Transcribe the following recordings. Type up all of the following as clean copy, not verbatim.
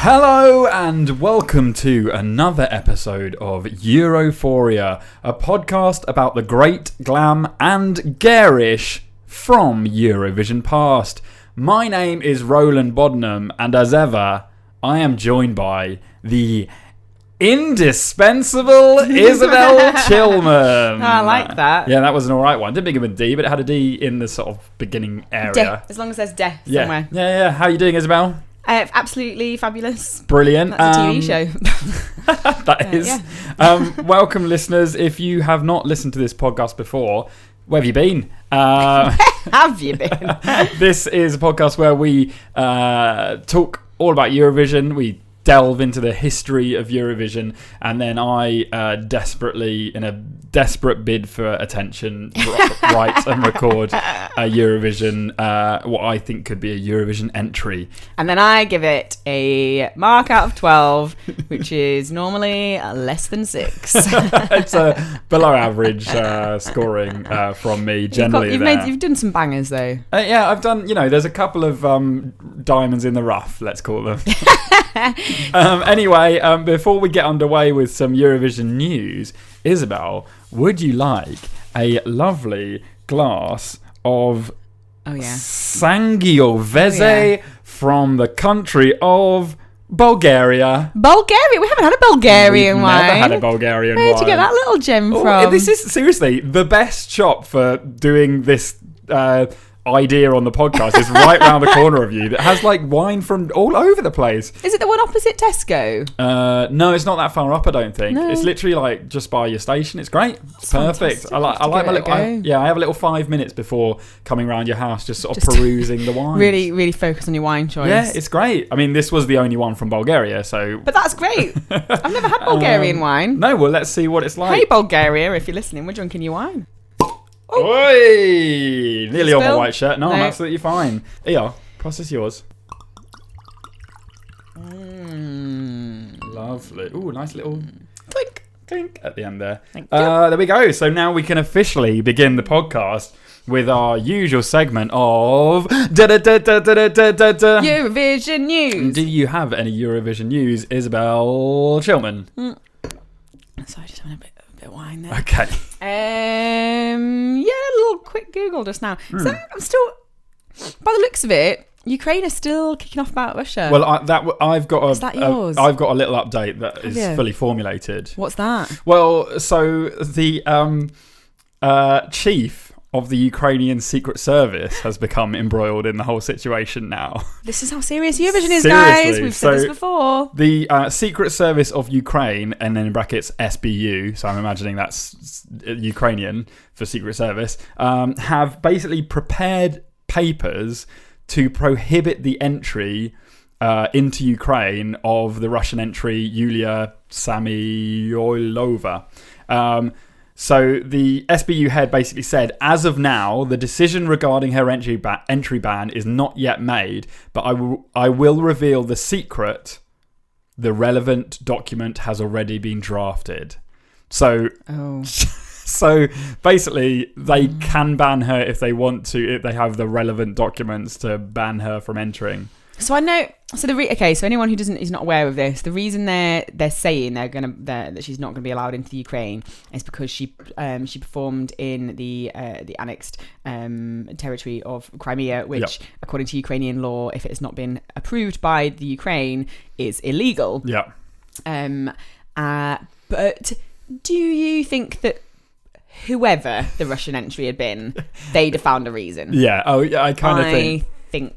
Hello and welcome to another episode of Europhoria, a podcast about the great, glam and garish from Eurovision past. My name is Roland Bodnam, and as ever, I am joined by the indispensable Isobel Chillman. I like that. Yeah, that was an alright one. Didn't begin with D, but it had a D in the sort of beginning area. De, as long as there's de somewhere. Yeah. How are you doing, Isobel? Absolutely fabulous. Brilliant. That's a TV show. That is. Yeah. Welcome, listeners. If you have not listened to this podcast before, where have you been? Have you been? This is a podcast where we talk all about Eurovision. We delve into the history of Eurovision, and then I desperately, in a desperate bid for attention, write and record a Eurovision, what I think could be a Eurovision entry. And then I give it a mark out of 12, which is normally less than 6. It's a below average scoring from me, generally. You've done some bangers, though. Yeah, I've done, there's a couple of diamonds in the rough, let's call them. Anyway, before we get underway with some Eurovision news, Isobel, would you like a lovely glass of Sangiovese from the country of Bulgaria? Bulgaria? We haven't had a Bulgarian wine. Never had a Bulgarian wine. Where'd you get that little gem from? This is seriously the best shop for doing this idea on the podcast is right round the corner of you that has like wine from all over the place. Is it the one opposite Tesco? No, it's not that far up, I don't think. No. It's literally like just by your station. It's great. It's perfect. I like my little I have a little 5 minutes before coming round your house, just sort of perusing the wine. Really focus on your wine choice. Yeah, it's great. I mean, this was the only one from Bulgaria, so but that's great. I've never had Bulgarian wine. No, well, let's see what it's like. Hey Bulgaria, if you're listening, we're drinking your wine. Oi! Nearly on my Spill? white shirt. No, I'm absolutely fine. Here, process yours. Lovely. Ooh, nice little clink at the end there. Thank you. There we go. So now we can officially begin the podcast with our usual segment of Eurovision news. Do you have any Eurovision news, Isobel Chillman? Sorry, just having a bit of wine there. Okay. A little quick Google just now. So I'm still, by the looks of it, Ukraine is still kicking off about Russia. Well, I've got Is that yours? I've got a little update that is fully formulated. What's that? Well, so the chief of the Ukrainian Secret Service has become embroiled in the whole situation now. This is how serious Eurovision is, guys. We've said this before. The Secret Service of Ukraine, and then in brackets SBU, so I'm imagining that's Ukrainian for Secret Service, have basically prepared papers to prohibit the entry into Ukraine of the Russian entry Yulia Samyoilova. So the SBU head basically said, as of now, the decision regarding her entry ban is not yet made, but I will reveal the secret. The relevant document has already been drafted. So, so basically, they can ban her if they want to, if they have the relevant documents to ban her from entering. So I know. So so anyone who is not aware of this, the reason they're saying that she's not going to be allowed into the Ukraine is because she performed in the annexed territory of Crimea, which according to Ukrainian law, if it has not been approved by the Ukraine, is illegal. Yeah. But do you think that whoever the Russian entry had been, they'd have found a reason? Yeah. Oh, yeah. I kind of think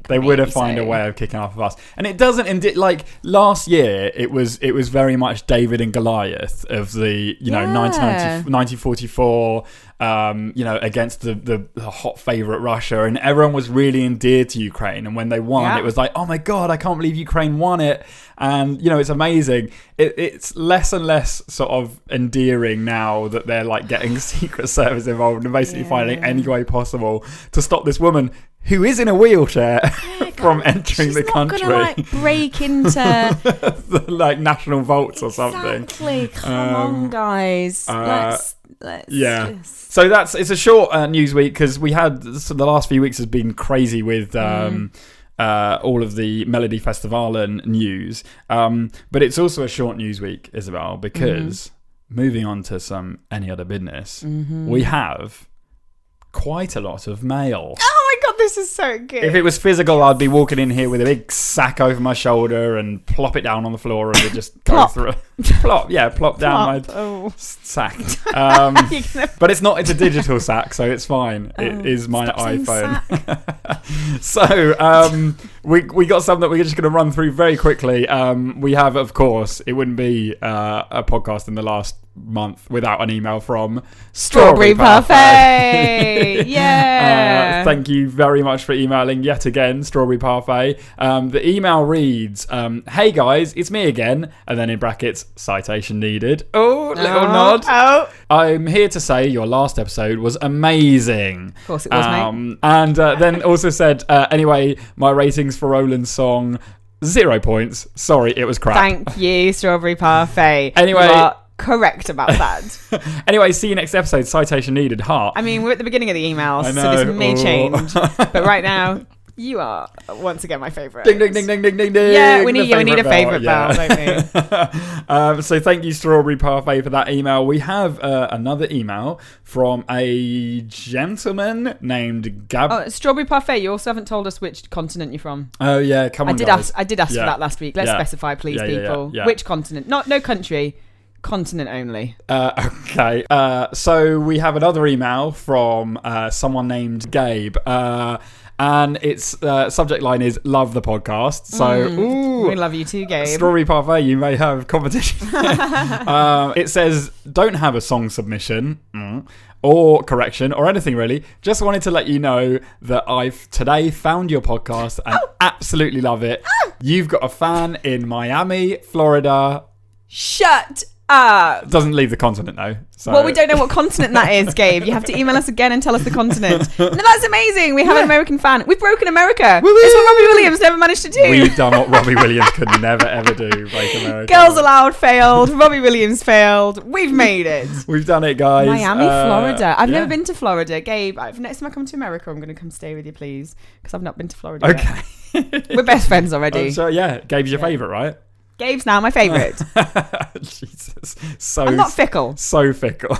they would have found a way of kicking off of us. And it doesn't like last year it was very much David and Goliath of the 1944 against the hot favourite Russia, and everyone was really endeared to Ukraine, and when they won it was like, oh my god, I can't believe Ukraine won it. And it's amazing. It's less and less sort of endearing now that they're like getting Secret Service involved and basically finding any way possible to stop this woman who is in a wheelchair from entering the country. She's not going to break into the national vaults or something. Exactly. Come on, guys. Let's just... So it's a short news week because we had the last few weeks has been crazy with all of the Melody Festivalen news. But it's also a short news week, Isobel, because moving on to some any other business, we have quite a lot of mail. Oh my god, this is so good. If it was physical, I'd be walking in here with a big sack over my shoulder and plop it down on the floor and it just go through. Plop down my sack. But it's not. It's a digital sack, so it's fine. It is my iPhone. So we got some that we're just going to run through very quickly. We have, of course, it wouldn't be a podcast in the last month without an email from Strawberry Parfait. Yeah. Thank you very much for emailing yet again, Strawberry Parfait. The email reads, "Hey guys, it's me again," and then in brackets, citation needed. Oh, little nod. Oh. "I'm here to say your last episode was amazing." Of course it was, mate. And then also said, "Anyway, my ratings for Roland's song, 0 points. Sorry, it was crap." Thank you, Strawberry Parfait. Anyway, you are correct about that. Anyway, see you next episode. Citation needed. Heart. I mean, we're at the beginning of the email, I so know. this may change. But right now, you are once again my favourite. Ding, ding, ding, ding, ding, ding, ding. Yeah, we need a favourite bell, don't we? So thank you, Strawberry Parfait, for that email. We have another email from a gentleman named Gab. Oh, Strawberry Parfait, you also haven't told us which continent you're from. Oh, yeah, come on, guys. I did ask for that last week. Let's specify, please, people. Yeah. Which continent? No country. Continent only. Okay. So we have another email from someone named Gabe. And its subject line is "Love the podcast." So, we love you too, Gabe. Strawberry Parfait, you may have competition. It says, "Don't have a song submission or correction or anything really. Just wanted to let you know that I've today found your podcast and absolutely love it. You've got a fan in Miami, Florida." Shut up. Doesn't leave the continent though. So. Well, we don't know what continent that is, Gabe. You have to email us again and tell us the continent. No, that's amazing. We have an American fan. We've broken America. Woo-woo! It's what Robbie Williams never managed to do. We've done what Robbie Williams could never ever do. Break America. Girls Aloud failed. Robbie Williams failed. We've made it. We've done it, guys. Miami, Florida. I've never been to Florida. Gabe, next time I come to America, I'm going to come stay with you, please. Because I've not been to Florida yet. We're best friends already. So, Gabe's your favourite, right? Gabe's now my favourite. Jesus. I'm not fickle. So fickle.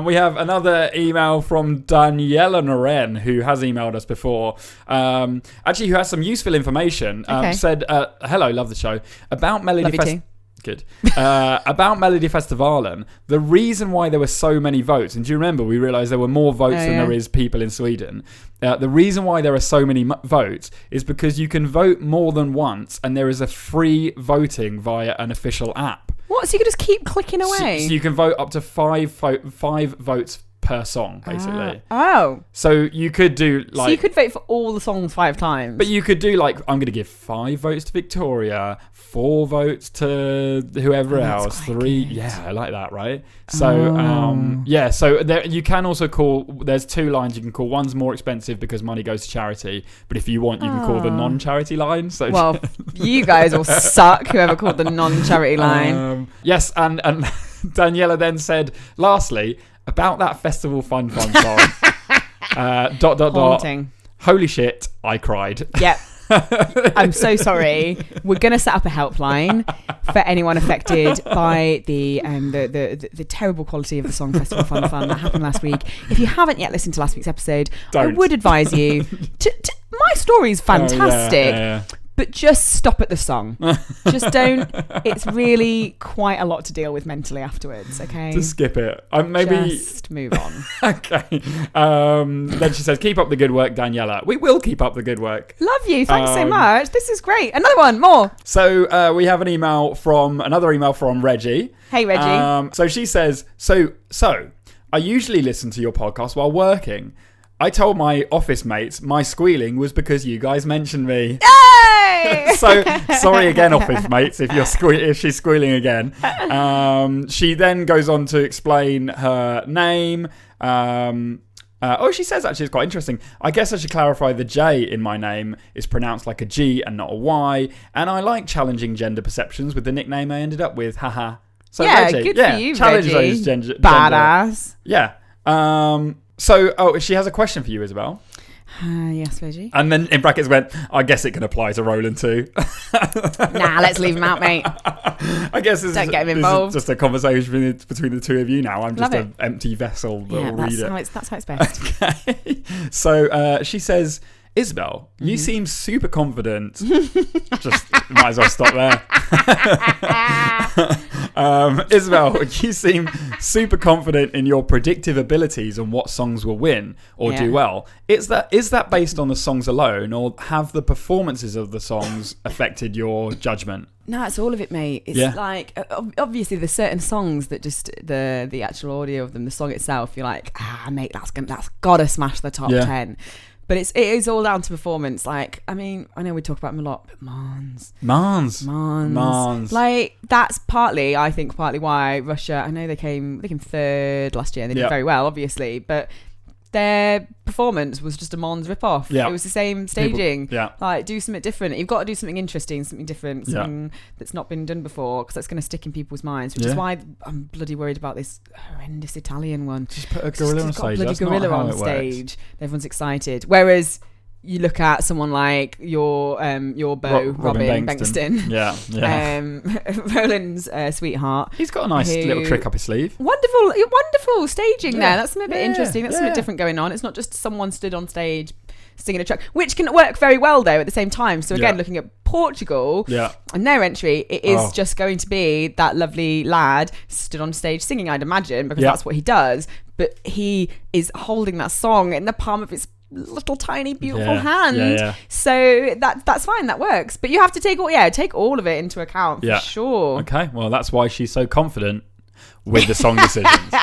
We have another email from Daniela Noren, who has emailed us before. Actually, who has some useful information. Said, "Hello, love the show. About Melody Festival." Good. About Melody Festivalen, the reason why there were so many votes, and do you remember we realised there were more votes than there is people in Sweden. The reason why there are so many votes is because you can vote more than once, and there is a free voting via an official app. What? So you can just keep clicking away? So you can vote up to five votes per song, basically. So you could do like... So you could vote for all the songs 5 times. But you could do like, I'm going to give 5 votes to Victoria, 4 votes to whoever else, 3... Good. Yeah, I like that, right? So, so there, you can also call... There's 2 lines you can call. One's more expensive because money goes to charity, but if you want, you can call the non-charity line. So well, you guys all suck, whoever called the non-charity line. Yes, and Daniela then said, lastly... About that festival fun song. ... Haunting. Holy shit, I cried. Yep. I'm so sorry. We're going to set up a helpline for anyone affected by the terrible quality of the song Festival Fun that happened last week. If you haven't yet listened to last week's episode, I would advise you to my story's fantastic. But just stop at the song. Just don't. It's really quite a lot to deal with mentally afterwards, okay? Just skip it. Maybe just move on. Okay. Then she says, "Keep up the good work, Daniela." We will keep up the good work. Love you. Thanks so much. This is great. Another one. More. So we have another email from Reggie. Hey, Reggie. So she says, so I usually listen to your podcast while working. I told my office mates my squealing was because you guys mentioned me. Yay! So sorry again, office mates, if she's squealing again. She then goes on to explain her name. She says actually it's quite interesting. I guess I should clarify the J in my name is pronounced like a G and not a Y. And I like challenging gender perceptions with the nickname I ended up with. Haha. So Reggie, good for you, challenge Reggie. those gender. Badass. Yeah. So she has a question for you, Isobel. Yes, Reggie. And then in brackets went, I guess it can apply to Roland too. Nah, let's leave him out, mate. I guess Don't get him involved. This is just a conversation between the two of you now. I'm just Love an empty vessel that will read it. That's how it's best. Okay. So she says, Isobel, you seem super confident. Just might as well stop there. Isobel, you seem super confident in your predictive abilities on what songs will win or do well. Is that based on the songs alone, or have the performances of the songs affected your judgment? No, it's all of it, mate. It's like, obviously there's certain songs that just the actual audio of them, the song itself, you're like, mate, that's gotta smash the top 10. But it is all down to performance. Like, I mean, I know we talk about them a lot, but Mons. Like, that's partly why Russia, I know they came third last year and they did very well, obviously, but their performance was just a Mons rip-off. It was the same staging. Like, do something different. You've got to do something interesting, something different, something that's not been done before, because that's going to stick in people's minds, which is why I'm bloody worried about this horrendous Italian one. Just put a gorilla on stage. Bloody gorilla on stage. Everyone's excited. Whereas you look at someone like your beau, Robin Bengtsson. Roland's sweetheart. He's got a nice little trick up his sleeve. Wonderful staging there. That's something a bit interesting. That's something different going on. It's not just someone stood on stage singing a track, which can work very well though at the same time. So again, looking at Portugal and their entry, it is just going to be that lovely lad stood on stage singing, I'd imagine, because that's what he does. But he is holding that song in the palm of his little tiny beautiful hand. So that's fine, that works. But you have to take all of it into account for sure. Okay, well that's why she's so confident with the song decisions.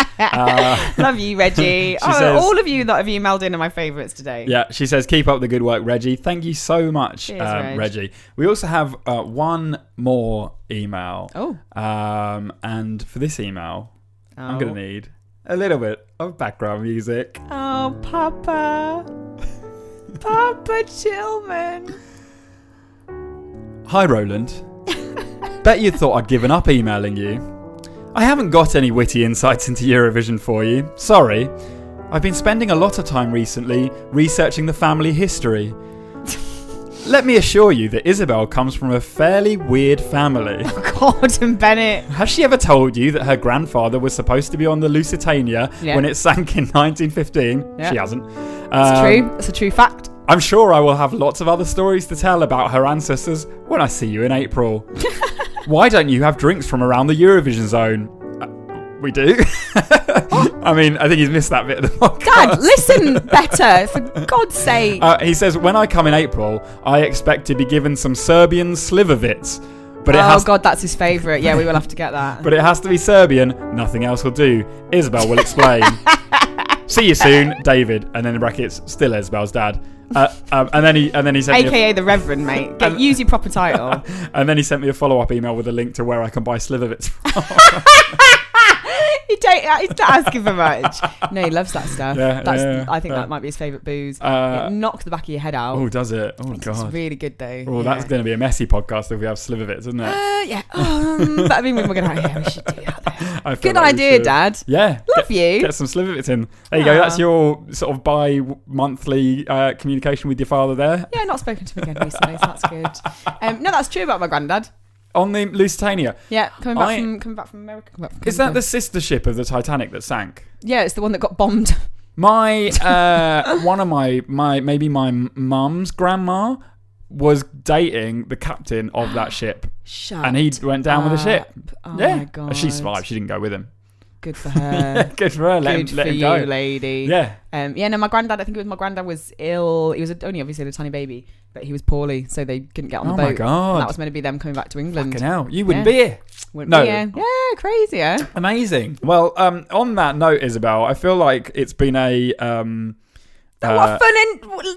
Love you, Reggie. Says, all of you that have emailed in are my favourites today. Yeah, she says, keep up the good work, Reggie. Thank you so much. Cheers, Reggie. We also have one more email. And for this email, I'm going to need a little bit of background music. Oh, Papa Chillman. Hi, Roland. Bet you thought I'd given up emailing you. I haven't got any witty insights into Eurovision for you. Sorry. I've been spending a lot of time recently researching the family history. Let me assure you that Isobel comes from a fairly weird family. Oh, Gordon Bennett. Has she ever told you that her grandfather was supposed to be on the Lusitania when it sank in 1915? She hasn't. It's true. It's a true fact. I'm sure I will have lots of other stories to tell about her ancestors when I see you in April. Why don't you have drinks from around the Eurovision zone? We do. I mean, I think he's missed that bit of the podcast. Dad, listen better, for God's sake. He says, when I come in April, I expect to be given some Serbian slivovitz. But God, that's his favourite. Yeah, we will have to get that. But it has to be Serbian. Nothing else will do. Isobel will explain. See you soon, David. And then in brackets, still Isobel's dad. And then he sent AKA the Reverend, mate. Use your proper title. And then he sent me a follow-up email with a link to where I can buy slivovitz from. He's not asking for much. No, he loves that stuff. I think that might be his favourite booze. It knocks the back of your head out. Oh, does it? Oh, God. It's really good, though. Oh, that's going to be a messy podcast if we have slivovitz, isn't it? But I mean, we're going to... we should do that, though. Good idea, Dad. Yeah. Love you. Get some slivovitz in. There you go. That's your sort of bi-monthly communication with your father there. Yeah, not spoken to him again recently, so that's good. No, that's true about my granddad. On the Lusitania. Yeah, coming back from America. Is that the sister ship of the Titanic that sank? Yeah, it's the one that got bombed. My one of my maybe my mum's grandma was dating the captain of that ship. And he went down with the ship. Oh my God. She survived. She didn't go with him. Good for her. Good for her. Let him go. Lady. Yeah. No, my granddad, I think my granddad was ill. He was only obviously a tiny baby, but he was poorly, so they couldn't get on the boat. Oh my God. And that was meant to be them coming back to England. Fucking hell. You wouldn't be here. Wouldn't be here. Yeah, crazy, yeah. Amazing. Well, on that note, Isobel, I feel like it's been a... what fun!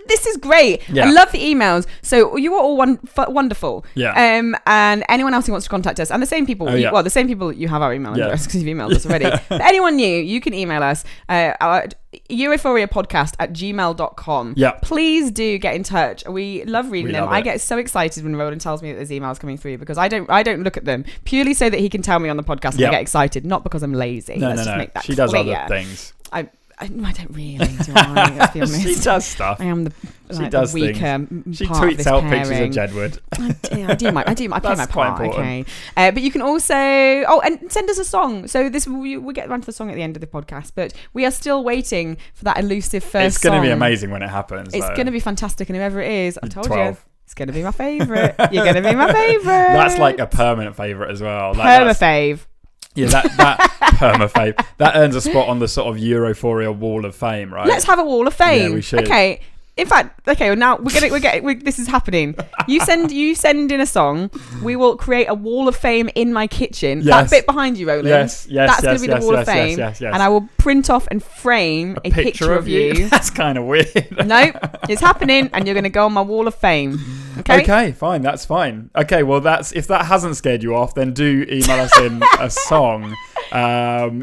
This is great. Yeah. I love the emails. So you are all wonderful. Yeah. And anyone else who wants to contact us, and the same people. The same people you have our email address because you've emailed us already. But anyone new, you can email us. EurophoriaPodcast@gmail.com. Yeah. Please do get in touch. We love reading them. I get so excited when Roland tells me that there's emails coming through because I don't look at them purely so that he can tell me on the podcast and I get excited, not because I'm lazy. No, Let's just make that she does clear. other things. I don't really, do I? Let's be honest. She does stuff. I am the weaker She part of tweets this out pairing. pictures of Jedward. I play my That's quite part. important. Okay, but you can also and send us a song. So we'll get around to the song at the end of the podcast, but we are still waiting for that elusive first. It's going to be amazing when it happens. It's going to be fantastic, and whoever it is, I told 12. you. It's going to be my favourite. You're going to be my favourite. That's like a permanent favourite as well. Perma-fave. Yeah, that perma-fave. That earns a spot on the sort of Europhoria Wall of Fame, right? Let's have a Wall of Fame. Yeah, we should. Okay. In fact, well, now this is happening. You send in a song. We will create a Wall of Fame in my kitchen. Yes. That bit behind you, Roland. Yes. That's going to be the Wall of Fame. Yes. And I will print off and frame a picture of you. That's kind of weird. Nope, it's happening, and you're going to go on my Wall of Fame. Okay, fine. That's fine. Okay, well, if that hasn't scared you off, then do email us in a song.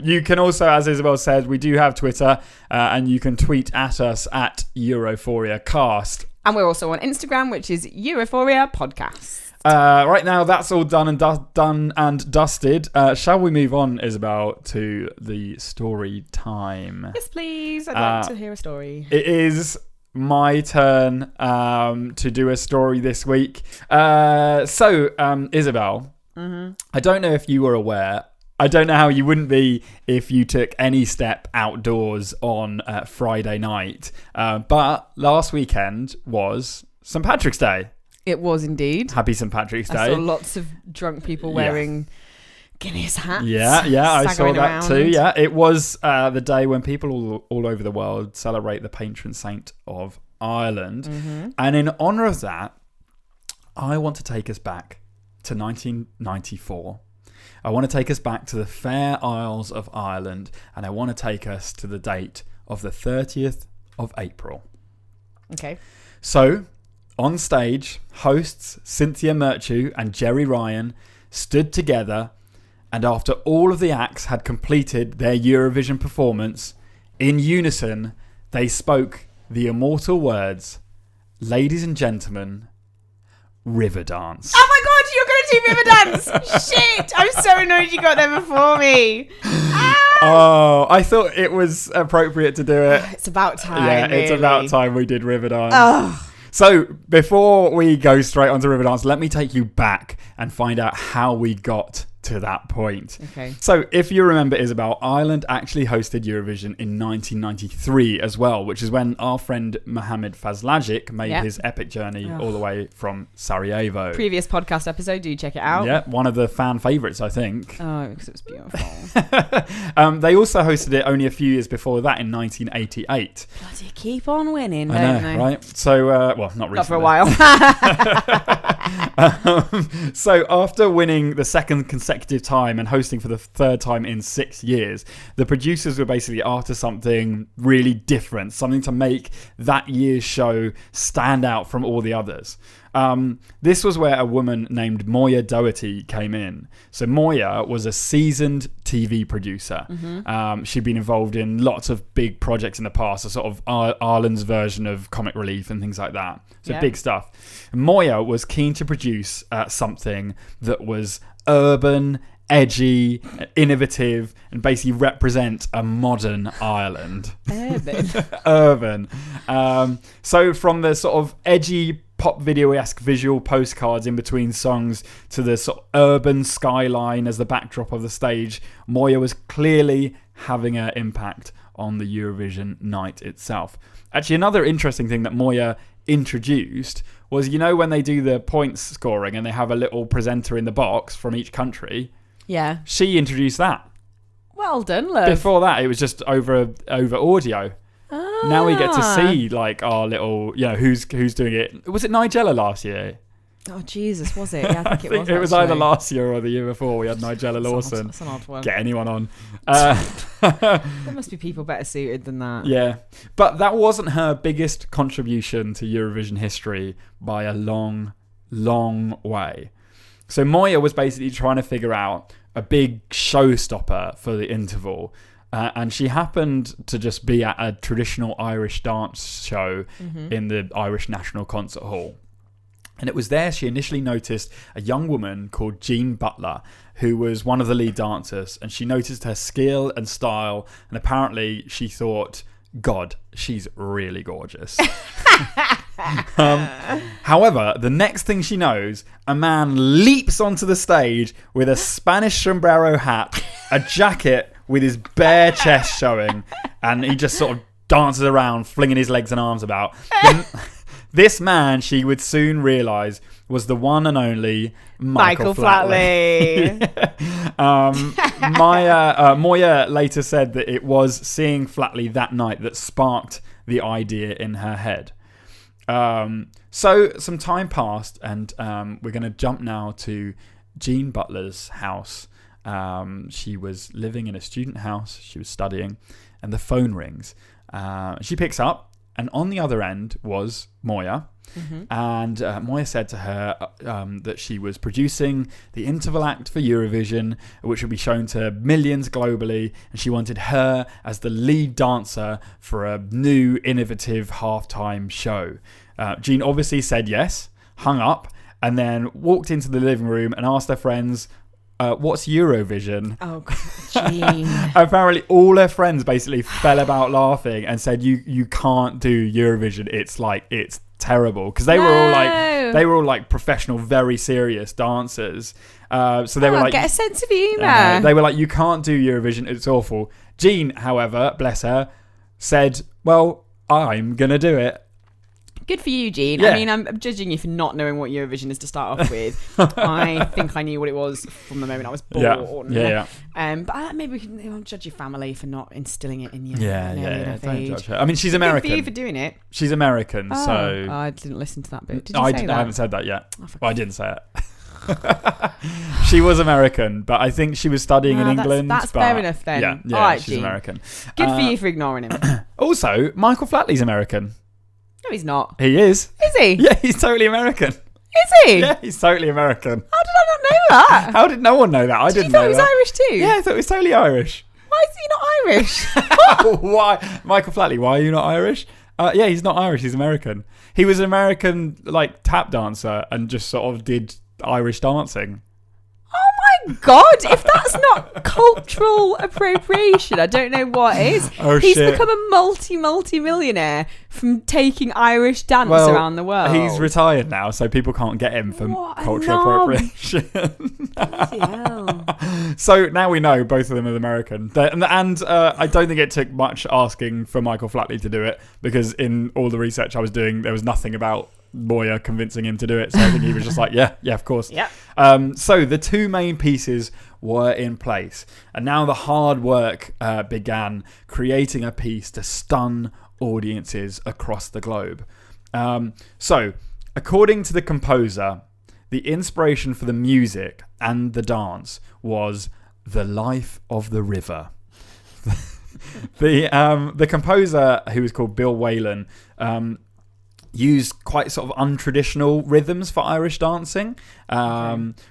You can also, as Isabel said, we do have Twitter, and you can tweet at us at Europhoria Cast. And we're also on Instagram, which is Europhoria Podcast. Right now, that's all done and dusted. Shall we move on, Isabel, to the story time? Yes, please. I'd like to hear a story. It is my turn to do a story this week. So, Isabel, I don't know if you were aware. I don't know how you wouldn't be if you took any step outdoors on Friday night. But last weekend was St. Patrick's Day. It was indeed. Happy St. Patrick's Day. I saw lots of drunk people wearing Guinness hats. Yeah, I saw that around. too. Yeah, it was the day when people all over the world celebrate the patron saint of Ireland. Mm-hmm. And in honour of that, I want to take us back to 1994. I want to take us back to the Fair Isles of Ireland, and I want to take us to the date of the 30th of April. Okay. So, on stage, hosts Cynthia Murchew and Jerry Ryan stood together, and after all of the acts had completed their Eurovision performance, in unison, they spoke the immortal words, "Ladies and gentlemen, river dance." Oh my God, you're going to do river dance! Shit! I'm so annoyed you got there before me. Oh, I thought it was appropriate to do it. It's about time. Yeah, it's really. about time we did river dance. Oh. So, before we go straight onto river dance, let me take you back and find out how we got to that point. Okay. So, if you remember, Isabel, Ireland actually hosted Eurovision in 1993 as well, which is when our friend Mohamed Fazlagic made his epic journey all the way from Sarajevo. Previous podcast episode, do check it out. Yeah, one of the fan favourites, I think. Oh, because it was beautiful. They also hosted it only a few years before that in 1988. Bloody keep on winning, I don't know, they? right? So, well, not recently. Not for a while. So after winning the second consecutive time and hosting for the third time in 6 years, the producers were basically after something really different, something to make that year's show stand out from all the others. This was where a woman named Moya Doherty came in. So Moya was a seasoned TV producer. Mm-hmm. She'd been involved in lots of big projects in the past, a sort of Ireland's version of Comic Relief and things like that. So big stuff. Moya was keen to produce something that was urban, edgy, innovative, and basically represent a modern Ireland. Urban. So from the sort of edgy pop video-esque visual postcards in between songs to the sort of urban skyline as the backdrop of the stage, Moya was clearly having an impact on the Eurovision night itself. Actually, another interesting thing that Moya introduced was, you know, when they do the points scoring and they have a little presenter in the box from each country. Yeah. She introduced that. Well done, love. Before that, it was just over audio. Now we get to see like our little, you know, who's doing it. Was it Nigella last year? Oh Jesus, was it? Yeah, I think it was. It was either last year or the year before. We had Nigella Lawson. That's an odd one. Get anyone on. There must be people better suited than that. Yeah, but that wasn't her biggest contribution to Eurovision history by a long, long way. So Moya was basically trying to figure out a big showstopper for the interval. And she happened to just be at a traditional Irish dance show in the Irish National Concert Hall. And it was there she initially noticed a young woman called Jean Butler, who was one of the lead dancers, and she noticed her skill and style, and apparently she thought, God, she's really gorgeous. However, the next thing she knows, a man leaps onto the stage with a Spanish sombrero hat, a jacket with his bare chest showing, and he just sort of dances around, flinging his legs and arms about. This man, she would soon realise, was the one and only Michael Flatley. Moya later said that it was seeing Flatley that night that sparked the idea in her head. So some time passed, and we're going to jump now to Jean Butler's house. She was living in a student house. She was studying, and the phone rings. She picks up, and on the other end was Moya. Mm-hmm. And Moya said to her that she was producing the interval act for Eurovision, which would be shown to millions globally, and she wanted her as the lead dancer for a new, innovative halftime show. Jean obviously said yes, hung up, and then walked into the living room and asked her friends, what's Eurovision? Oh, God, Jean. Apparently all her friends basically fell about laughing and said, you can't do Eurovision. It's terrible, because they were all like professional, very serious dancers. So they were like, get a sense of humour. They were like, you can't do Eurovision. It's awful. Jean, however, bless her, said, well, I'm going to do it. Good for you, Jean. Yeah. I mean, I'm judging you for not knowing what Eurovision is to start off with. I think I knew what it was from the moment I was born. Yeah. But maybe we can judge your family for not instilling it in you. Yeah. Don't judge her. I mean, she's American. Good for you for doing it. She's American, so... I didn't listen to that bit. Did you say that? I haven't said that yet. I didn't say it. She was American, but I think she was studying in England. That's fair enough then. Yeah, all right, she's Jean. American. Good for you for ignoring him. Also, Michael Flatley's American. No, he's not. He is. Is he? Yeah, he's totally American. Is he? Yeah, he's totally American. How did I not know that? How did no one know that? I didn't know that. You thought he was Irish too? Yeah, I thought he was totally Irish. Why is he not Irish? Why? Michael Flatley, why are you not Irish? Yeah, he's not Irish, he's American. He was an American tap dancer and just sort of did Irish dancing. Oh my God, if that's not cultural appropriation, I don't know what is. He's become a multi-millionaire from taking Irish dance around the world. He's retired now, so people can't get him for cultural appropriation. So now we know both of them are American. And I don't think it took much asking for Michael Flatley to do it, because in all the research I was doing, there was nothing about Moya convincing him to do it, so I think he was just like, yeah, of course. Yeah. So the two main pieces were in place, and now the hard work began, creating a piece to stun audiences across the globe. So according to the composer, the inspiration for the music and the dance was the life of the river. The composer, who was called Bill Whalen, used quite sort of untraditional rhythms for Irish dancing,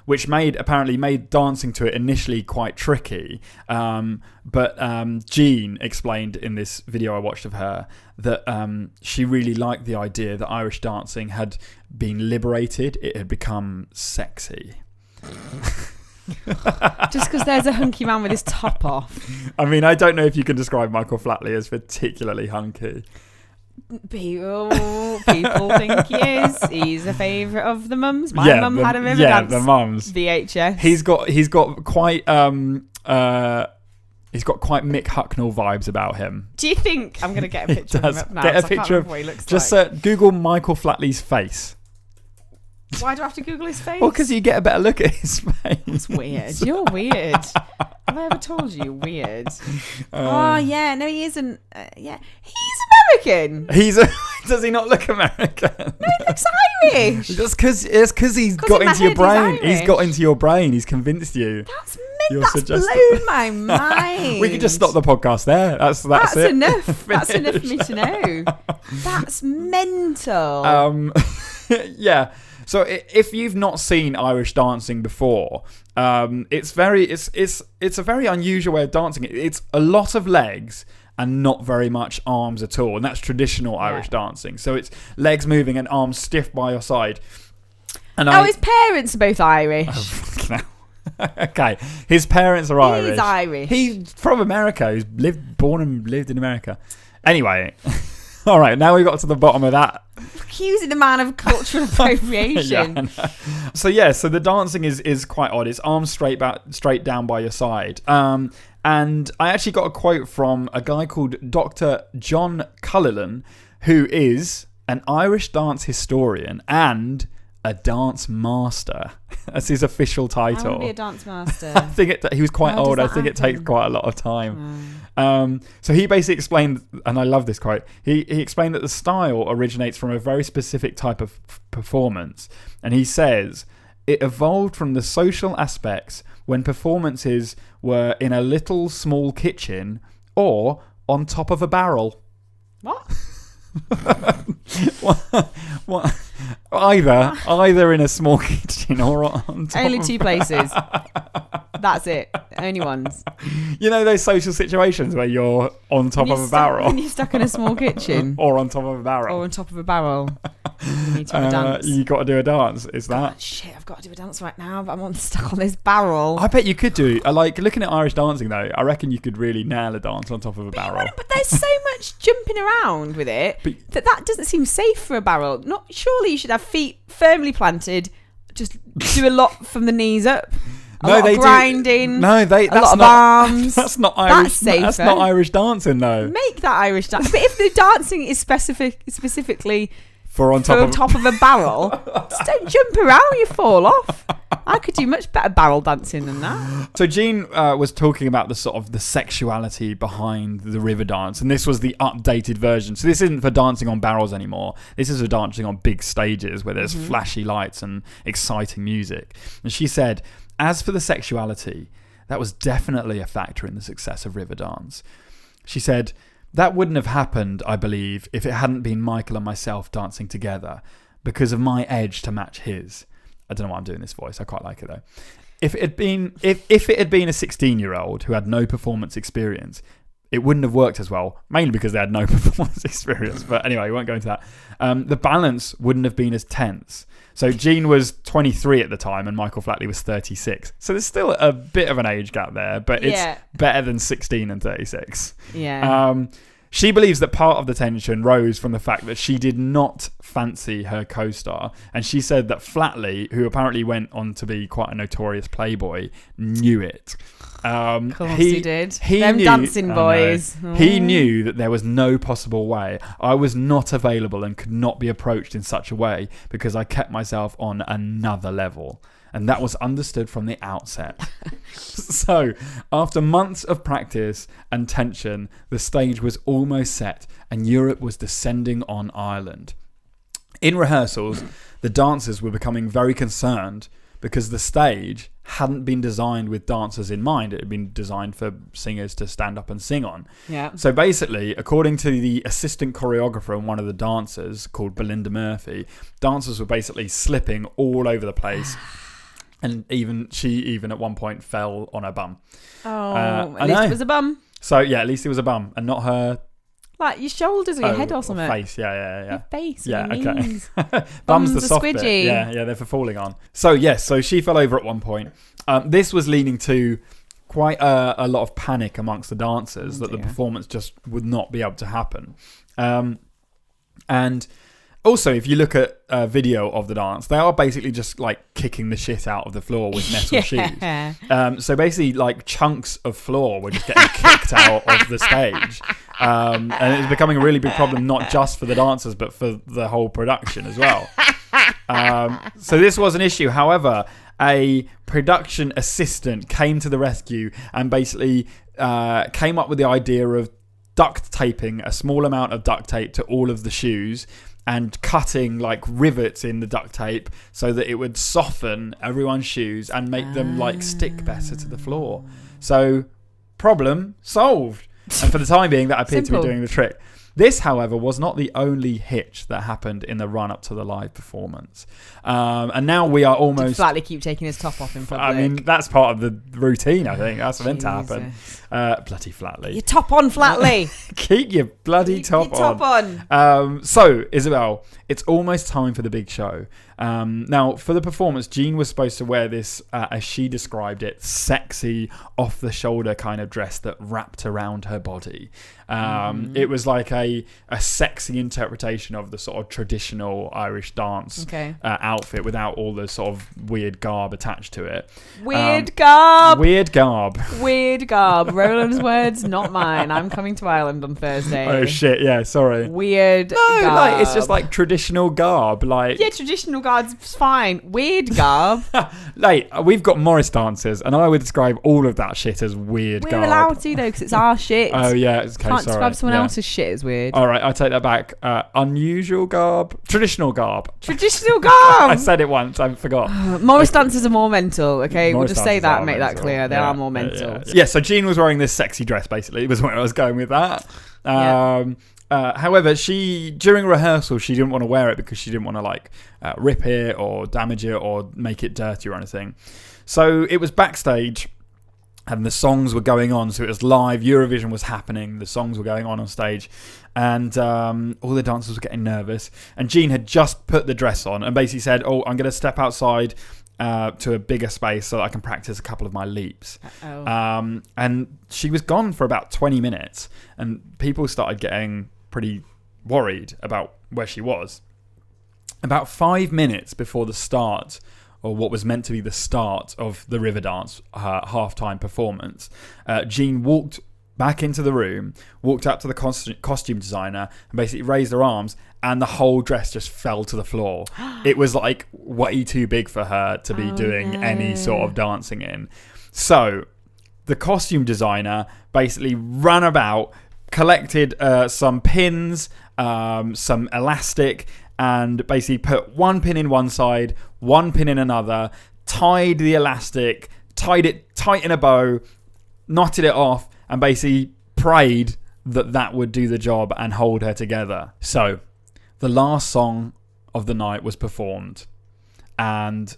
which apparently made dancing to it initially quite tricky. But Jean explained in this video I watched of her that she really liked the idea that Irish dancing had been liberated. It had become sexy. Just because there's a hunky man with his top off. I mean, I don't know if you can describe Michael Flatley as particularly hunky. People think he is. He's a favourite of the mums. My mum had him in the mums. VHS. He's got quite Mick Hucknall vibes about him. Do you think I'm going to get a picture of him up now? Get a picture of what he looks just like. Google Michael Flatley's face. Why do I have to Google his face? Well, because you get a better look at his face. That's weird. You're weird. Have I ever told you you're weird? No, he isn't. He's American. Does he not look American? No, he looks Irish. Just because he's got into your brain. He's got into your brain. He's convinced you. That's blown my mind. We could just stop the podcast there. That's it. Enough. That's enough for me to know. That's mental. Yeah. So if you've not seen Irish dancing before, it's a very unusual way of dancing. It's a lot of legs and not very much arms at all, and that's traditional Irish dancing. So it's legs moving and arms stiff by your side. And his parents are both Irish. Okay, his parents are Irish. He's Irish. He's from America. He's born and lived in America. Anyway, all right. Now we got to the bottom of that. Accusing the man of cultural appropriation. So the dancing is quite odd. It's arms straight down by your side. And I actually got a quote from a guy called Dr. John Cullinan, who is an Irish dance historian and a dance master. That's his official title. I want to be a dance master. I think he was quite old. I think it takes quite a lot of time. So he basically explained, and I love this quote, he explained that the style originates from a very specific type of performance. And he says, it evolved from the social aspects when performances were in a little small kitchen or on top of a barrel. What? what? Either in a small kitchen or on top. Only two places. That's it. Only ones. You know those social situations where you're on top of a barrel? When you're stuck in a small kitchen. Or on top of a barrel. Or on top of a barrel. You need to have a dance. You got to do a dance. Is that? God, shit, I've got to do a dance right now, but I'm stuck on this barrel. I bet you could do. Like looking at Irish dancing though, I reckon you could really nail a dance on top of a barrel. But there's so much jumping around with it that doesn't seem safe for a barrel. Surely you should have feet firmly planted. Just do a lot from the knees up. A lot of grinding. A lot of arms. That's not Irish. That's safer. That's not Irish dancing though. Make that Irish dance. But if the dancing is specifically for on top of a barrel, just don't jump around. You fall off. I could do much better barrel dancing than that. So Jean was talking about the sort of the sexuality behind the river dance, and this was the updated version. So this isn't for dancing on barrels anymore. This is for dancing on big stages where there's flashy lights and exciting music. And she said, as for the sexuality, that was definitely a factor in the success of Riverdance. She said, that wouldn't have happened, I believe, if it hadn't been Michael and myself dancing together because of my edge to match his. I don't know why I'm doing this voice. I quite like it though. If it had been a 16-year-old who had no performance experience, it wouldn't have worked as well, mainly because they had no performance experience. But anyway, we won't go into that. The balance wouldn't have been as tense. So Jean was 23 at the time and Michael Flatley was 36. So there's still a bit of an age gap there, but it's better than 16 and 36. Yeah. She believes that part of the tension rose from the fact that she did not fancy her co-star. And she said that Flatley, who apparently went on to be quite a notorious playboy, knew it. Of course he did. Them dancing boys. He knew that there was no possible way. I was not available and could not be approached in such a way because I kept myself on another level. And that was understood from the outset. So, after months of practice and tension, the stage was almost set and Europe was descending on Ireland. In rehearsals, the dancers were becoming very concerned because the stage hadn't been designed with dancers in mind. It had been designed for singers to stand up and sing on. Yeah. So basically, according to the assistant choreographer and one of the dancers called Belinda Murphy, dancers were basically slipping all over the place. And she at one point fell on her bum. Oh, at least it was a bum. So yeah, at least it was a bum and not her. Like your shoulders or your head or something. Or face, yeah. Your face, yeah, your okay. knees. Bum's the soft squidgy. bit. Yeah, they're for falling on. So yes, so she fell over at one point. This was leading to quite a lot of panic amongst the dancers that the performance just would not be able to happen. And also, if you look at a video of the dance, they are basically just like kicking the shit out of the floor with metal shoes. So basically, like chunks of floor were just getting kicked out of the stage. And it's becoming a really big problem, not just for the dancers, but for the whole production as well. So this was an issue. However, a production assistant came to the rescue and basically came up with the idea of duct taping a small amount of duct tape to all of the shoes and cutting like rivets in the duct tape so that it would soften everyone's shoes and make them like stick better to the floor. So problem solved. And for the time being, that appeared to be doing the trick. This, however, was not the only hitch that happened in the run-up to the live performance. And now we are almost... Did Flatley keep taking his top off in public? I mean, that's part of the routine, I think. That's meant to happen. Bloody Flatley. Your top on, Flatley. Keep your bloody top on. So, Isobel, it's almost time for the big show. Now, for the performance, Jean was supposed to wear this, as she described it, sexy, off-the-shoulder kind of dress that wrapped around her body. It was like a sexy interpretation of the sort of traditional Irish dance outfit without all the sort of weird garb attached to it. Weird garb. Weird garb. Weird garb. Roland's words, not mine. I'm coming to Ireland on Thursday. Oh shit! Yeah, sorry. Weird. No, garb. like it's just like traditional garb. Like yeah, traditional garb's fine. Weird garb. like we've got Morris dancers, and I would describe all of that shit as weird garb. We're allowed to though, because it's our shit. Oh yeah, okay, can't describe someone else's shit as weird. All right, I take that back. Unusual garb, traditional garb. Traditional garb. I said it once, I forgot. Morris dancers are more mental. Okay, Morris we'll just say that, and make that mental. clear. They are more mental. Yeah, so Jean was wearing this sexy dress. Basically, was where I was going with that. However, during rehearsal she didn't want to wear it because she didn't want to rip it or damage it or make it dirty or anything. So it was backstage. And the songs were going on, so it was live. Eurovision was happening. The songs were going on stage. And all the dancers were getting nervous. And Jean had just put the dress on and basically said, I'm going to step outside to a bigger space so that I can practice a couple of my leaps. And she was gone for about 20 minutes. And people started getting pretty worried about where she was. About 5 minutes before the start, or what was meant to be the start of the Riverdance halftime performance, Jean walked back into the room, walked up to the costume designer, and basically raised her arms, and the whole dress just fell to the floor. It was like way too big for her to be doing any sort of dancing in. So the costume designer basically ran about, collected some pins, some elastic, and basically put one pin in one side, one pin in another, tied the elastic, tied it tight in a bow, knotted it off, and basically prayed that would do the job and hold her together. So the last song of the night was performed, and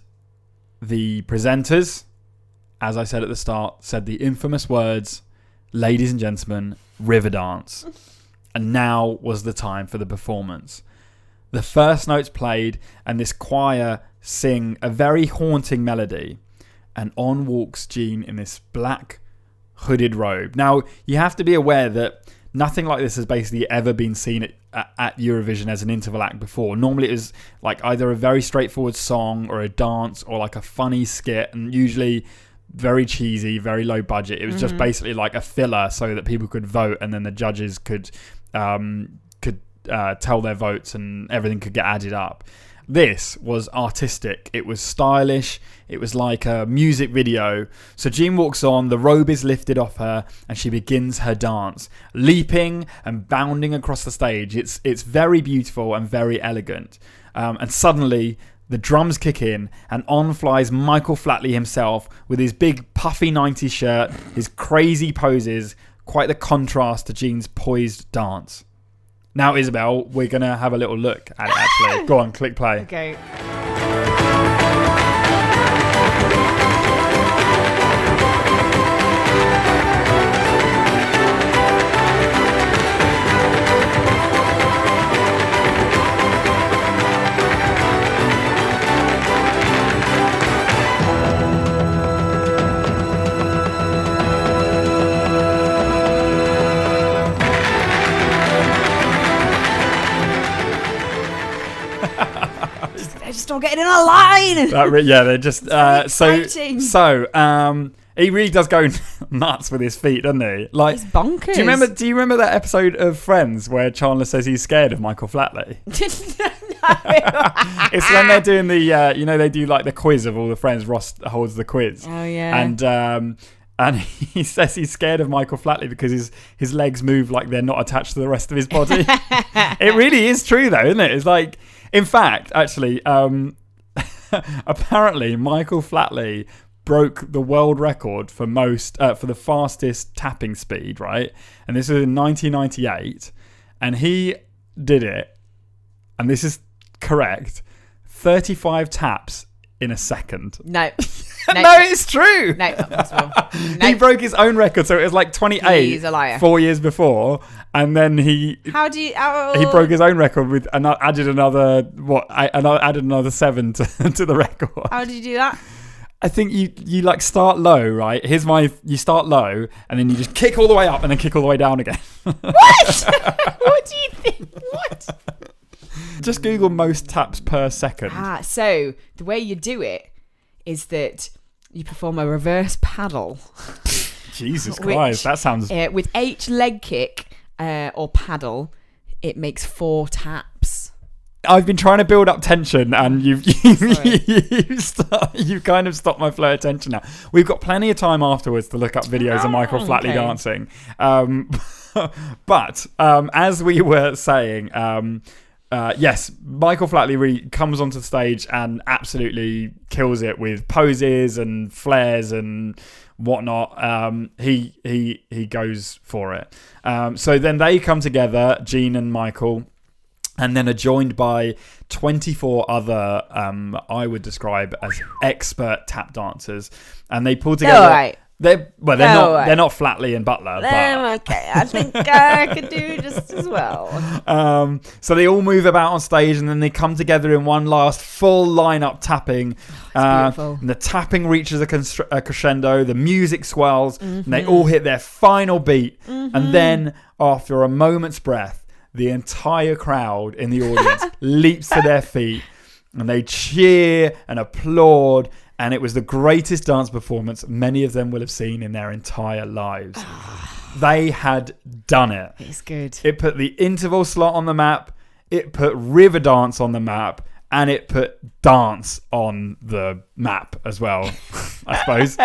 the presenters, as I said at the start, said the infamous words, "Ladies and gentlemen, Riverdance." And now was the time for the performance. The first notes played, and this choir sing a very haunting melody, and on walks Jean in this black hooded robe. Now, you have to be aware that nothing like this has basically ever been seen at Eurovision as an interval act before. Normally it is like either a very straightforward song or a dance or like a funny skit, and usually very cheesy, very low budget. It was just basically like a filler so that people could vote, and then the judges could tell their votes and everything could get added up. This was artistic. It was stylish. It was like a music video. So Jean walks on, the robe is lifted off her, and she begins her dance, leaping and bounding across the stage. It's very beautiful and very elegant. And suddenly the drums kick in, and on flies Michael Flatley himself with his big puffy 90s shirt, his crazy poses, quite the contrast to Jean's poised dance. Now, Isobel, we're going to have a little look at it, actually. Go on, click play. Okay. Not getting in a line. They're just he really does go nuts with his feet, doesn't he? Like, he's bonkers. Do you remember that episode of Friends where Chandler says he's scared of Michael Flatley? No. It's when they're doing the they do like the quiz of all the friends. Ross holds the quiz. Oh yeah. And he says he's scared of Michael Flatley because his legs move like they're not attached to the rest of his body. It really is true though, isn't it? It's like, in fact, actually, apparently Michael Flatley broke the world record for the fastest tapping speed, right? And this was in 1998, and he did it, and this is correct, 35 taps in a second. No. No, it's true. No, not possible. He broke his own record, so it was like 28. He's a liar. 4 years before, and then he broke his own record with and added another added another 7 to the record. How did you do that? I think you like start low, right? You start low, and then you just kick all the way up, and then kick all the way down again. What? What do you think? What? Just Google most taps per second. So the way you do it is that you perform a reverse paddle. Jesus Christ, that sounds... with each leg kick or paddle, it makes 4 taps. I've been trying to build up tension, and you've kind of stopped my flow of tension now. We've got plenty of time afterwards to look up videos of Michael Flatley dancing. But as we were saying, yes, Michael Flatley really comes onto the stage and absolutely kills it with poses and flares and whatnot. He goes for it. So then they come together, Gene and Michael, and then are joined by 24 other, I would describe as expert tap dancers, and they pull together. Right. They're not Flatley and Butler. But... Okay, I think I could do just as well. So they all move about on stage, and then they come together in one last full lineup tapping. Beautiful. And the tapping reaches a crescendo. The music swells, and they all hit their final beat. And then, after a moment's breath, the entire crowd in the audience leaps to their feet, and they cheer and applaud. And it was the greatest dance performance many of them will have seen in their entire lives. They had done it. It's good. It put the interval slot on the map. It put river dance on the map. And it put dance on the map as well, I suppose.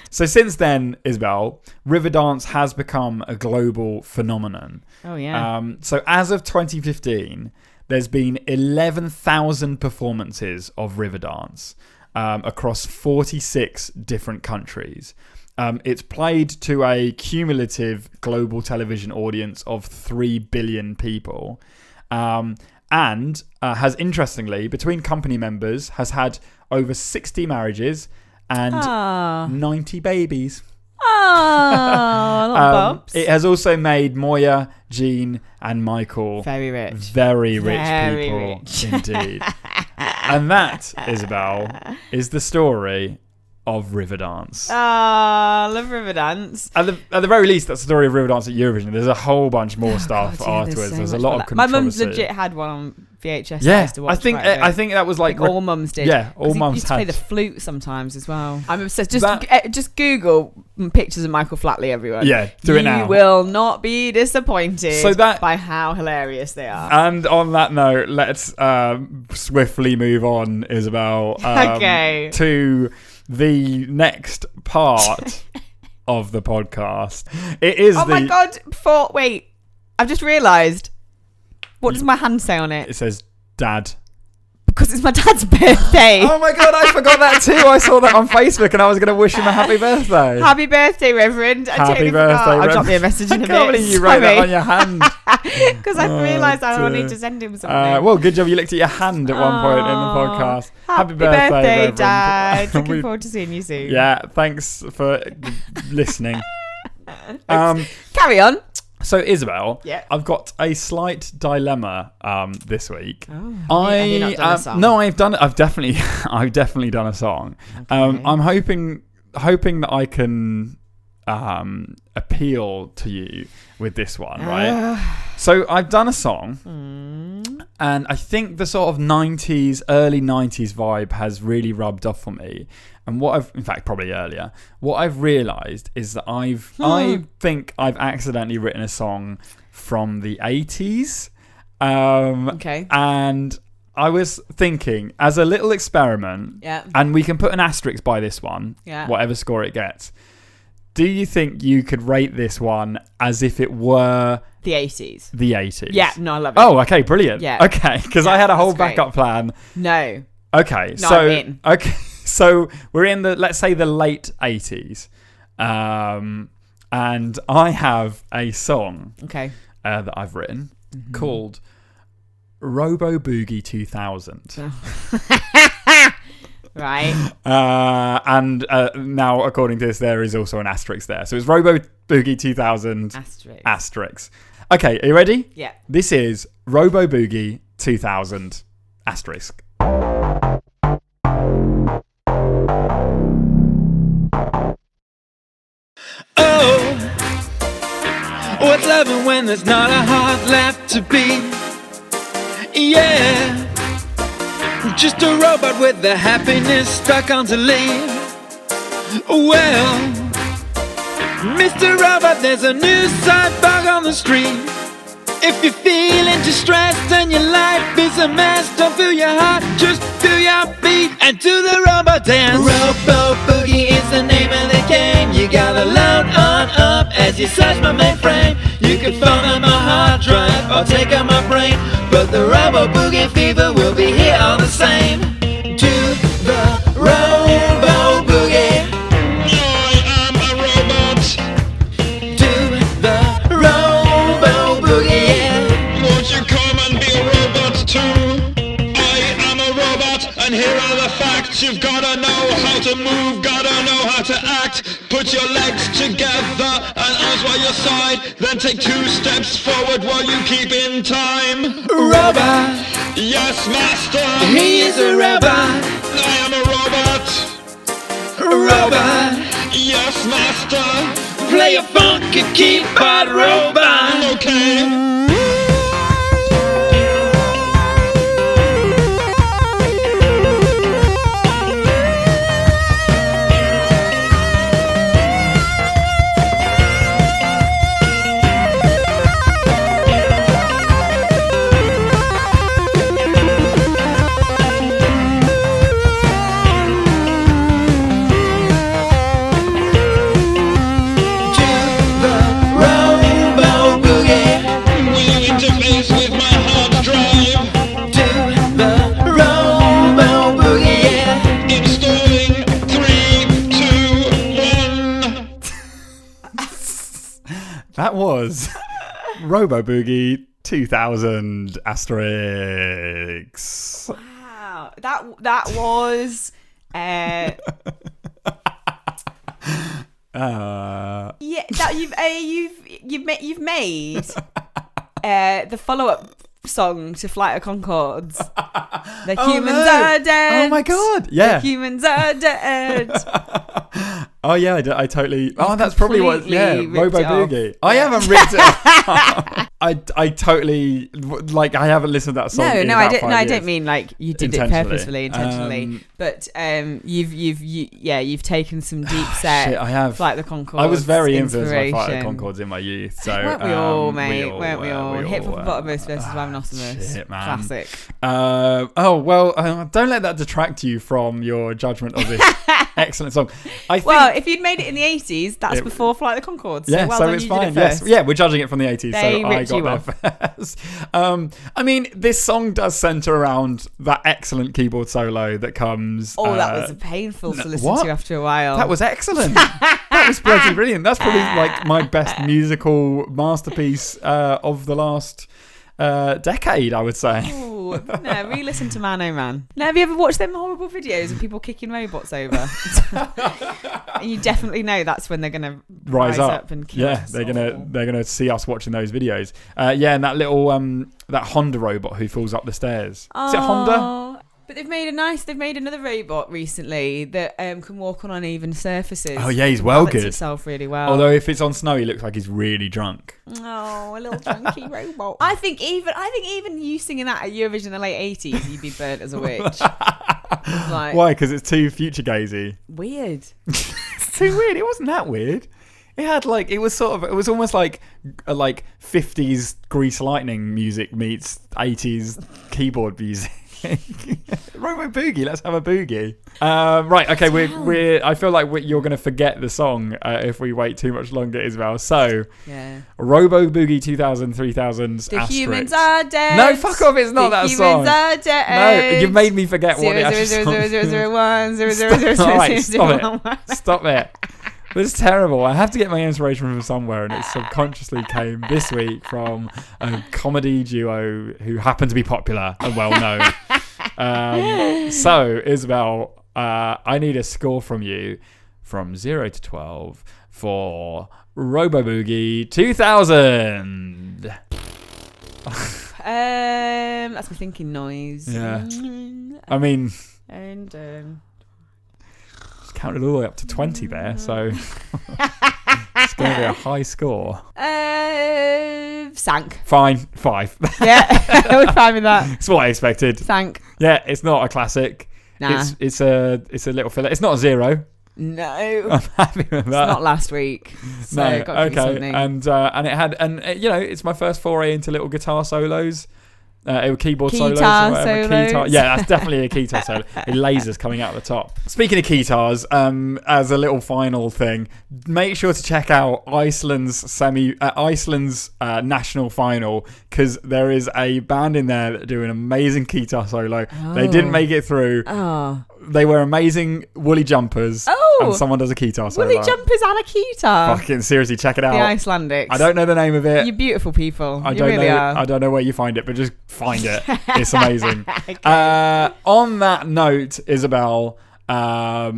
So since then, Isobel, river dance has become a global phenomenon. Oh, yeah. So as of 2015, there's been 11,000 performances of river dance. Across 46 different countries. It's played to a cumulative global television audience of 3 billion people. And has, interestingly, between company members, has had over 60 marriages and 90 babies. It has also made Moya, Jean and Michael very rich people indeed. And that, Isobel, is the story of Riverdance. I love Riverdance. At the very least, that's the story of Riverdance at Eurovision. There's a whole bunch more stuff afterwards. There's a lot of controversy. My mum's legit had one on VHS. Yeah, I think that was like all mums did. Yeah, all mums used had. to play the flute sometimes as well. I'm obsessed. Just Google pictures of Michael Flatley, everyone. Yeah, do it now. You will not be disappointed by how hilarious they are. And on that note, let's swiftly move on, Isobel, to the next part of the podcast. It is my God. Wait. I've just realised. What does my hand say on it? It says Dad. Because it's my dad's birthday. Oh my God, I forgot that too. I saw that on Facebook and I was going to wish him a happy birthday. Happy birthday, Reverend. Happy birthday, Reverend. I'll drop me a message in a bit. I can't believe you wrote that on your hand. Because I realised I don't need to send him something. Well, good job you looked at your hand at one point in the podcast. Happy birthday, Reverend. Dad. Looking forward to seeing you soon. Yeah, thanks for listening. Carry on. So, Isobel, I've got a slight dilemma this week. Have you not done a song? No, I've definitely done a song. Okay. I'm hoping that I can appeal to you with this one, right? So I've done a song, and I think the sort of early 90s vibe has really rubbed off on me. And probably earlier, what I've realised is that I think I've accidentally written a song from the 80s. And I was thinking, as a little experiment, and we can put an asterisk by this one, whatever score it gets. Do you think you could rate this one as if it were the 80s? The 80s. Yeah, no, I love it. Oh, okay, brilliant. Yeah. Okay, because I had a whole backup plan. No. Okay, no, I'm in. Okay. So we're in let's say the late 80s, and I have a song that I've written called Robo Boogie 2000. Right. And now, according to this, there is also an asterisk there. So it's Robo Boogie 2000 asterisk. Okay, are you ready? Yeah. This is Robo Boogie 2000 asterisk. Oh, what's loving when there's not a heart left to beat? Yeah, just a robot with the happiness stuck on delete. Well, Mr. Robot, there's a new side bug on the street. If you're feeling distressed and your life is a mess, don't feel your heart, just feel your beat and do the robot dance. Robo Boogie is the name of the game. You gotta load on up as you search my mainframe. You can phone on my hard drive or take out my brain, but the Robo Boogie fever will be here all the same. Do the Robo Boogie. I am a robot. Do the Robo Boogie. Won't you come and be a robot too? I am a robot, and here are the facts. You've gotta know how to move, gotta know how to act. Put your legs together and arms by your side. Then take 2 steps forward while you keep in time. Robot. Yes, master. He is a robot. I am a robot. Robot. Yes, master. Play a funky keyboard, robot. Okay. That was Robo Boogie 2000 asterisk. Wow, that was. Yeah, that you've made the follow-up song to Flight of Conchords. The humans are dead. Oh my god! Yeah, the humans are dead. Oh yeah, I totally. Oh, that's probably what. Yeah, Robo Boogie. I haven't ripped it. I totally like. I haven't listened to that song. No, I don't mean like you did it purposefully, intentionally. But you've taken some deep set. Shit, I have. Flight of the Conchords. I was very influenced by Flight of the Conchords in my youth. So weren't we all, mate? Weren't we all? Hippopotamus versus Rhinoceros. Shit, man. Classic. Don't let that detract you from your judgment of this excellent song. If you'd made it in the 80s, that's before Flight of the Conchords. Yeah, well so done, it's you fine. did it first. Yes, yeah, we're judging it from the 80s, They so I ripped got you there first. I mean, this song does centre around that excellent keyboard solo that comes. Oh, that was painful to listen to after a while. That was excellent. That was bloody brilliant. That's probably like my best musical masterpiece of the last decade, I would say. Ooh, no, re-listen to Man Oh Man. Now, have you ever watched them horrible videos of people kicking robots over? And you definitely know that's when they're gonna rise up and kill us. They're gonna see us watching those videos. And that little that Honda robot who falls up the stairs. Is it Honda? But they've made another robot recently that can walk on uneven surfaces. Oh yeah, he's well good. Itself really well. Although if it's on snow, he looks like he's really drunk. Oh, a little drunky robot. I think even you singing that at Eurovision in the late 80s, you'd be burnt as a witch. Like, why? Because it's too future gazy. Weird. It's too weird. It wasn't that weird. It had it was almost like 50s Grease Lightning music meets 80s keyboard music. Robo Boogie, let's have a boogie. Right, okay, I feel like you're going to forget the song if we wait too much longer, Isabel. So, Robo Boogie 2000, 3000s. The humans are dead. No, fuck off, it's not that song. The humans are dead. No, you've made me forget what it actually is. 00001000001. Stop it. This is terrible. I have to get my inspiration from somewhere, and it subconsciously came this week from a comedy duo who happen to be popular and well known. So, Isabel, I need a score from you from 0 to 12 for Robo Boogie 2000. That's my thinking noise. Yeah. I mean, and counted all the way up to 20 there, so it's going to be a high score. Sank. Fine, 5. Yeah, we're fine with that. It's what I expected. Sank. Yeah, it's not a classic. Nah. It's a little filler. It's not a 0. No. I'm happy with that. It's not last week. So No, got to give me okay, something. and it had, it's my first foray into little guitar solos. Keyboard solos or Guitar whatever. solos. Yeah, that's definitely a guitar solo. Lasers coming out the top. Speaking of guitars, as a little final thing, make sure to check out Iceland's national final, because there is a band in there that do an amazing guitar solo. Oh. They didn't make it through. Oh. They wear amazing woolly jumpers. Oh. And someone does a guitar solo. Woolly jumpers and a guitar. Fucking seriously, check it out. The Icelandics. I don't know the name of it. You're beautiful people. I You don't really know. are. I don't know where you find it, but just find it. It's amazing. Okay. On that note, Isobel, I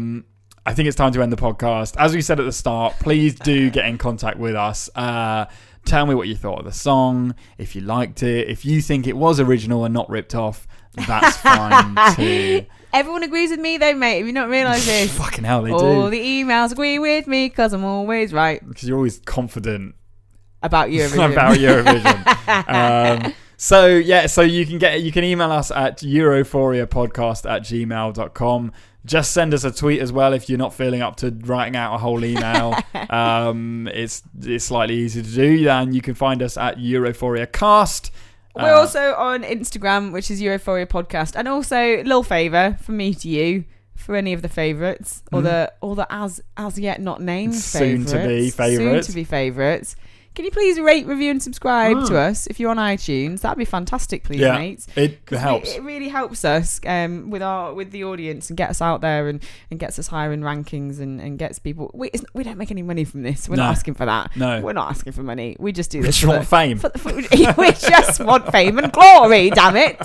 think it's time to end the podcast. As we said at the start, please do get in contact with us. Tell me what you thought of the song. If you liked it, if you think it was original and not ripped off, that's fine too. Everyone agrees with me though, mate. Have you not realised this? Fucking hell, they All do. the emails agree with me because I'm always right Because you're always confident about Eurovision. about Eurovision. So you can email us at europhoriapodcast@gmail.com. Just send us a tweet as well if you're not feeling up to writing out a whole email. It's slightly easier to do. Then you can find us at EurophoriaCast. We're also on Instagram, which is Europhoria Podcast, and also little favour from me to you for any of the favourites or the as yet not named Soon to be favourites. Can you please rate, review, and subscribe to us if you're on iTunes? That'd be fantastic, please, mates. It helps. It really helps us with the audience and gets us out there and gets us higher in rankings and gets people. We don't make any money from this. We're not asking for that. No, we're not asking for money. We just do We this. just want fame. We just want fame and glory. Damn it!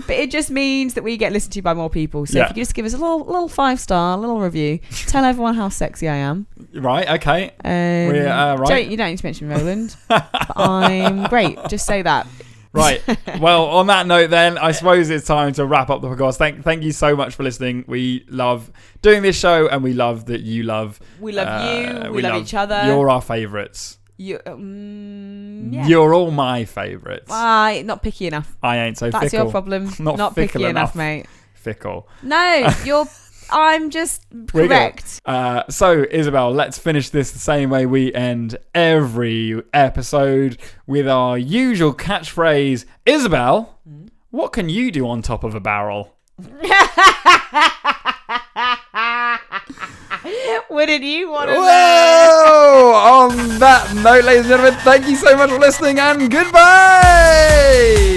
But it just means that we get listened to by more people. So if you just give us a little 5-star, little review, tell everyone how sexy I am. Right. Okay. Right. You don't need to mention Roland. But I'm great. Just say that. Right. Well, on that note then, I suppose it's time to wrap up the podcast. Thank you so much for listening. We love doing this show and we love that you love. We love you. We love each other. You're our favourites. Yeah. You're all my favourites. Not picky enough. I ain't so That's fickle. your problem. Not picky enough, mate. Fickle. No, I'm just correct. So, Isobel, let's finish this the same way we end every episode with our usual catchphrase. Isobel, what can you do on top of a barrel? Wouldn't you want to know? Whoa! On that note, ladies and gentlemen, thank you so much for listening and goodbye!